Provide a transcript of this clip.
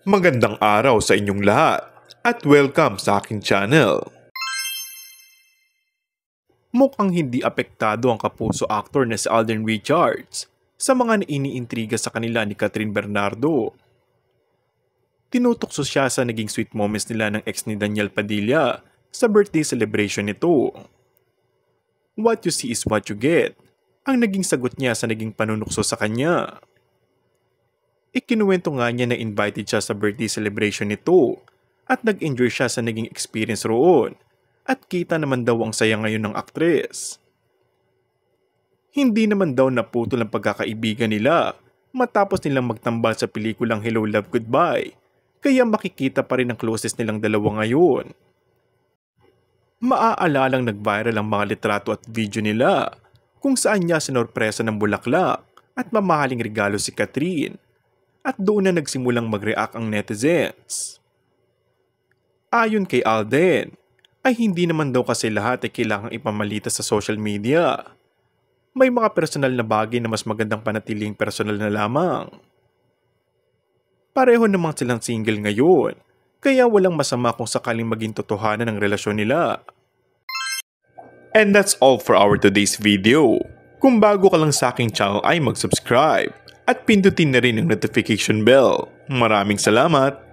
Magandang araw sa inyong lahat at welcome sa aking channel. Mukhang hindi apektado ang kapuso actor na si Alden Richards sa mga iniintriga sa kanila ni Catherine Bernardo. Tinutokso siya sa naging sweet moments nila ng ex ni Daniel Padilla sa birthday celebration nito. What you see is what you get, ang naging sagot niya sa naging panunukso sa kanya. Ikinuwento nga niya na invited siya sa birthday celebration nito at nag-enjoy siya sa naging experience roon at kita naman daw ang saya ngayon ng aktres. Hindi naman daw naputol ang pagkakaibigan nila matapos nilang magtambal sa pelikulang Hello Love Goodbye, kaya makikita pa rin ang closest nilang dalawa ngayon. Maaalalang nag-viral ang mga litrato at video nila kung saan niya sinorpresa ng bulaklak at mamahaling regalo si Catherine. At doon na nagsimulang mag-react ang netizens. Ayon kay Alden, ay hindi naman daw kasi lahat ay kailangang ipamalita sa social media. May mga personal na bagay na mas magandang panatiling personal na lamang. Pareho namang silang single ngayon, kaya walang masama kung sakaling maging totohanan ang relasyon nila. And that's all for our today's video. Kung bago ka lang sa aking channel ay mag-subscribe at pindutin na rin ang notification bell. Maraming salamat!